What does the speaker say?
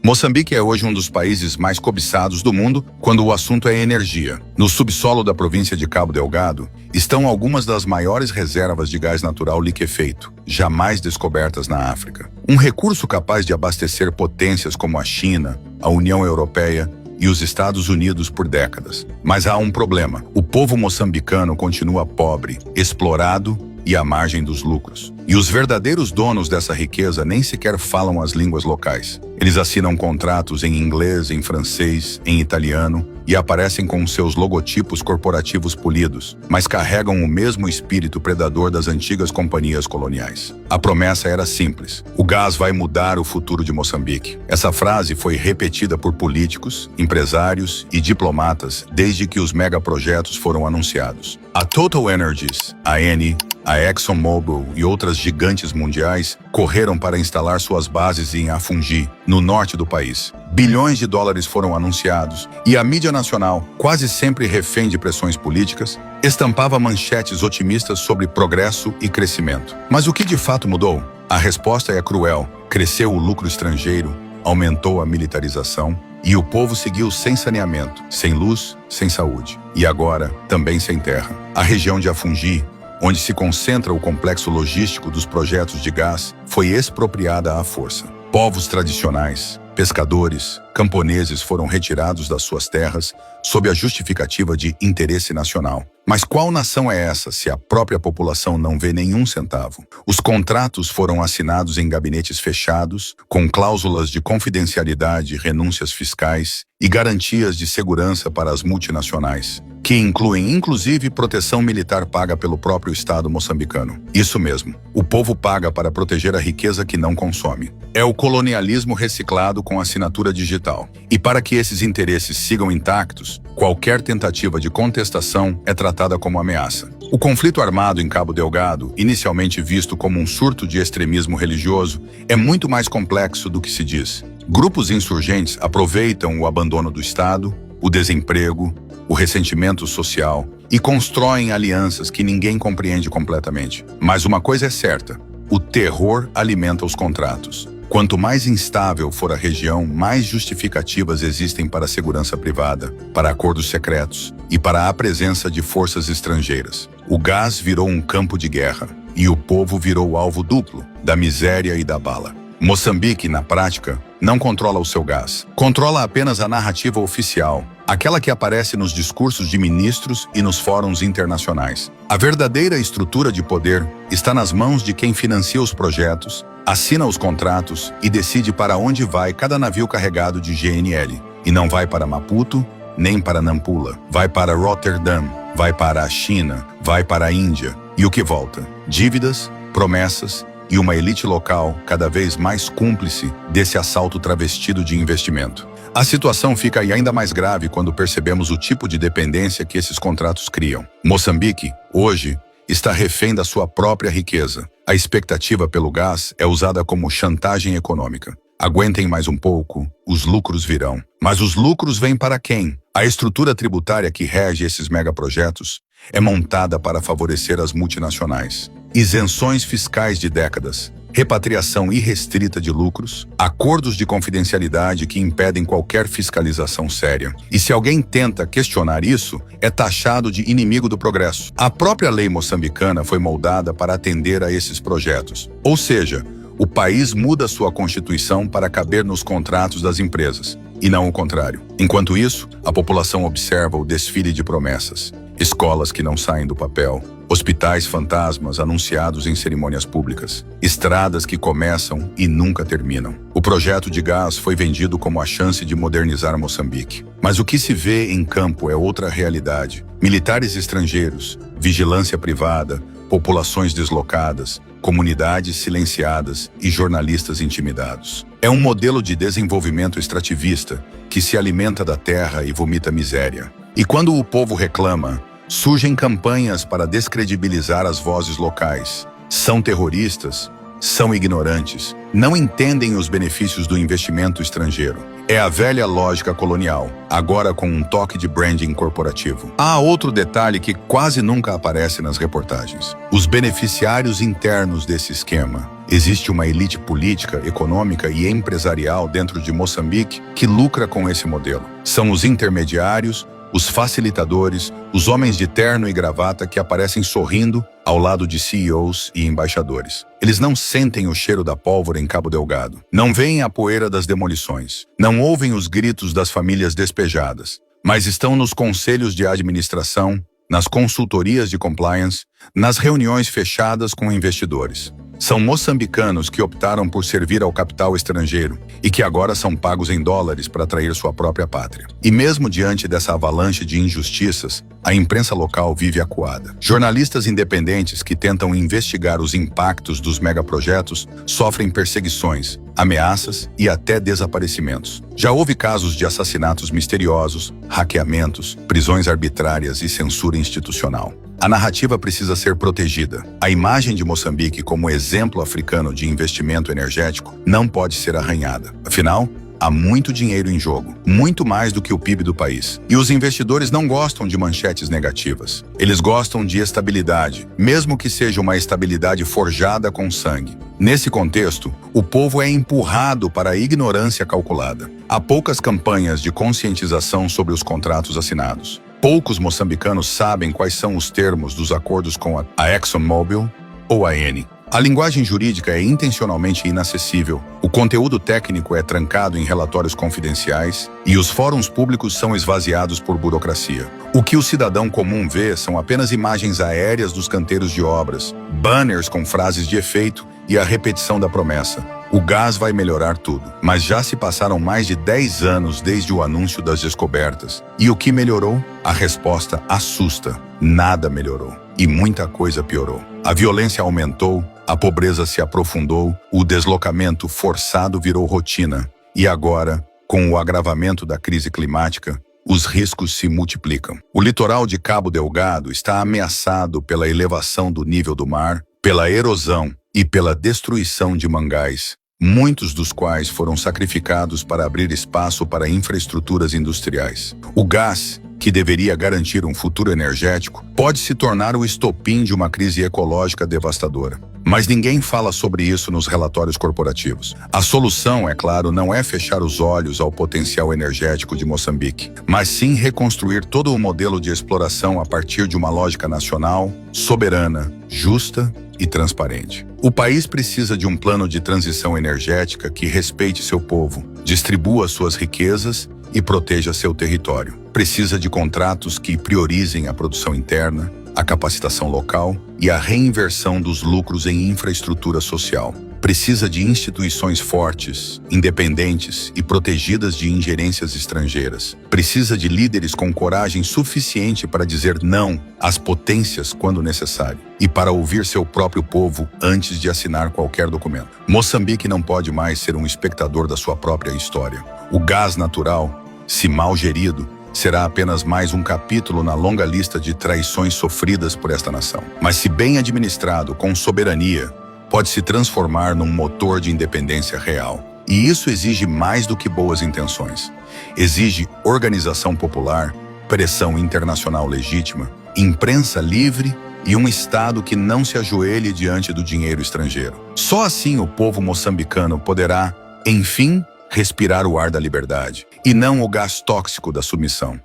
Moçambique é hoje um dos países mais cobiçados do mundo quando o assunto é energia. No subsolo da província de Cabo Delgado estão algumas das maiores reservas de gás natural liquefeito, jamais descobertas na África. Um recurso capaz de abastecer potências como a China, a União Europeia e os Estados Unidos por décadas. Mas há um problema. O povo moçambicano continua pobre, explorado e à margem dos lucros. E os verdadeiros donos dessa riqueza nem sequer falam as línguas locais. Eles assinam contratos em inglês, em francês, em italiano e aparecem com seus logotipos corporativos polidos, mas carregam o mesmo espírito predador das antigas companhias coloniais. A promessa era simples: o gás vai mudar o futuro de Moçambique. Essa frase foi repetida por políticos, empresários e diplomatas desde que os megaprojetos foram anunciados. A Total Energies, a Eni, a ExxonMobil e outras gigantes mundiais correram para instalar suas bases em Afungi, no norte do país. Bilhões de dólares foram anunciados e a mídia nacional, quase sempre refém de pressões políticas, estampava manchetes otimistas sobre progresso e crescimento. Mas o que de fato mudou? A resposta é cruel. Cresceu o lucro estrangeiro, aumentou a militarização e o povo seguiu sem saneamento, sem luz, sem saúde. E agora, também sem terra. A região de Afungi, onde se concentra o complexo logístico dos projetos de gás, foi expropriada à força. Povos tradicionais, pescadores, camponeses foram retirados das suas terras sob a justificativa de interesse nacional. Mas qual nação é essa se a própria população não vê nenhum centavo? Os contratos foram assinados em gabinetes fechados, com cláusulas de confidencialidade, renúncias fiscais e garantias de segurança para as multinacionais, que incluem inclusive proteção militar paga pelo próprio Estado moçambicano. Isso mesmo, o povo paga para proteger a riqueza que não consome. É o colonialismo reciclado com assinatura digital. E para que esses interesses sigam intactos, qualquer tentativa de contestação é tratada como ameaça. O conflito armado em Cabo Delgado, inicialmente visto como um surto de extremismo religioso, é muito mais complexo do que se diz. Grupos insurgentes aproveitam o abandono do Estado, o desemprego, o ressentimento social e constroem alianças que ninguém compreende completamente. Mas uma coisa é certa: o terror alimenta os contratos. Quanto mais instável for a região, mais justificativas existem para a segurança privada, para acordos secretos e para a presença de forças estrangeiras. O gás virou um campo de guerra e o povo virou alvo duplo, da miséria e da bala. Moçambique, na prática, não controla o seu gás. Controla apenas a narrativa oficial, aquela que aparece nos discursos de ministros e nos fóruns internacionais. A verdadeira estrutura de poder está nas mãos de quem financia os projetos, assina os contratos e decide para onde vai cada navio carregado de GNL. E não vai para Maputo, nem para Nampula. Vai para Rotterdam, vai para a China, vai para a Índia. E o que volta? Dívidas, promessas e uma elite local cada vez mais cúmplice desse assalto travestido de investimento. A situação fica ainda mais grave quando percebemos o tipo de dependência que esses contratos criam. Moçambique, hoje, está refém da sua própria riqueza. A expectativa pelo gás é usada como chantagem econômica. Aguentem mais um pouco, os lucros virão. Mas os lucros vêm para quem? A estrutura tributária que rege esses megaprojetos é montada para favorecer as multinacionais. Isenções fiscais de décadas, repatriação irrestrita de lucros, acordos de confidencialidade que impedem qualquer fiscalização séria. E se alguém tenta questionar isso, é taxado de inimigo do progresso. A própria lei moçambicana foi moldada para atender a esses projetos. Ou seja, o país muda sua constituição para caber nos contratos das empresas, e não o contrário. Enquanto isso, a população observa o desfile de promessas. Escolas que não saem do papel, hospitais fantasmas anunciados em cerimônias públicas, estradas que começam e nunca terminam. O projeto de gás foi vendido como a chance de modernizar Moçambique. Mas o que se vê em campo é outra realidade. Militares estrangeiros, vigilância privada, populações deslocadas, comunidades silenciadas e jornalistas intimidados. É um modelo de desenvolvimento extrativista que se alimenta da terra e vomita miséria. E quando o povo reclama, surgem campanhas para descredibilizar as vozes locais. São terroristas, são ignorantes, não entendem os benefícios do investimento estrangeiro. É a velha lógica colonial, agora com um toque de branding corporativo. Há outro detalhe que quase nunca aparece nas reportagens: os beneficiários internos desse esquema. Existe uma elite política, econômica e empresarial dentro de Moçambique que lucra com esse modelo. São os intermediários, os facilitadores, os homens de terno e gravata que aparecem sorrindo ao lado de CEOs e embaixadores. Eles não sentem o cheiro da pólvora em Cabo Delgado, não veem a poeira das demolições, não ouvem os gritos das famílias despejadas, mas estão nos conselhos de administração, nas consultorias de compliance, nas reuniões fechadas com investidores. São moçambicanos que optaram por servir ao capital estrangeiro e que agora são pagos em dólares para atrair sua própria pátria. E mesmo diante dessa avalanche de injustiças, a imprensa local vive acuada. Jornalistas independentes que tentam investigar os impactos dos megaprojetos sofrem perseguições, ameaças e até desaparecimentos. Já houve casos de assassinatos misteriosos, hackeamentos, prisões arbitrárias e censura institucional. A narrativa precisa ser protegida. A imagem de Moçambique como exemplo africano de investimento energético não pode ser arranhada. Afinal, há muito dinheiro em jogo, muito mais do que o PIB do país. E os investidores não gostam de manchetes negativas. Eles gostam de estabilidade, mesmo que seja uma estabilidade forjada com sangue. Nesse contexto, o povo é empurrado para a ignorância calculada. Há poucas campanhas de conscientização sobre os contratos assinados. Poucos moçambicanos sabem quais são os termos dos acordos com a ExxonMobil ou a Eni. A linguagem jurídica é intencionalmente inacessível, o conteúdo técnico é trancado em relatórios confidenciais e os fóruns públicos são esvaziados por burocracia. O que o cidadão comum vê são apenas imagens aéreas dos canteiros de obras, banners com frases de efeito e a repetição da promessa. O gás vai melhorar tudo, mas já se passaram mais de 10 anos desde o anúncio das descobertas. E o que melhorou? A resposta assusta. Nada melhorou. E muita coisa piorou. A violência aumentou, a pobreza se aprofundou, o deslocamento forçado virou rotina. E agora, com o agravamento da crise climática, os riscos se multiplicam. O litoral de Cabo Delgado está ameaçado pela elevação do nível do mar, pela erosão e pela destruição de mangás, muitos dos quais foram sacrificados para abrir espaço para infraestruturas industriais. O gás, que deveria garantir um futuro energético, pode se tornar o estopim de uma crise ecológica devastadora. Mas ninguém fala sobre isso nos relatórios corporativos. A solução, é claro, não é fechar os olhos ao potencial energético de Moçambique, mas sim reconstruir todo o modelo de exploração a partir de uma lógica nacional, soberana, justa e transparente. O país precisa de um plano de transição energética que respeite seu povo, distribua suas riquezas e proteja seu território. Precisa de contratos que priorizem a produção interna, a capacitação local e a reinversão dos lucros em infraestrutura social. Precisa de instituições fortes, independentes e protegidas de ingerências estrangeiras. Precisa de líderes com coragem suficiente para dizer não às potências quando necessário e para ouvir seu próprio povo antes de assinar qualquer documento. Moçambique não pode mais ser um espectador da sua própria história. O gás natural, se mal gerido, será apenas mais um capítulo na longa lista de traições sofridas por esta nação. Mas se bem administrado, com soberania, pode se transformar num motor de independência real. E isso exige mais do que boas intenções. Exige organização popular, pressão internacional legítima, imprensa livre e um Estado que não se ajoelhe diante do dinheiro estrangeiro. Só assim o povo moçambicano poderá, enfim, respirar o ar da liberdade, e não o gás tóxico da submissão.